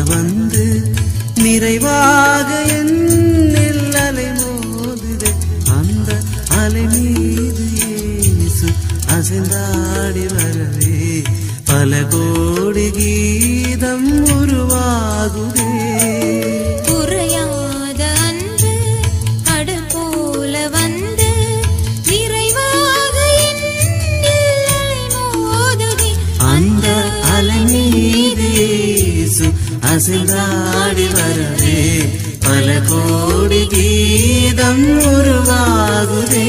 வந்து நிறைவாக என்னில் அலை மோதுதே. அந்த அலை மீது இயேசு அசைந்தாடி வரவே பல கோடி கீதம் உருவாகுதே. குறையாத அன்பு கடல் போல வந்து நிறைவாக என்னில் அலை மோதுதே. அந்த அலை மீது இயேசு அசைந்தாடி வரவே பல கோடி கீதம் உருவாகுதே.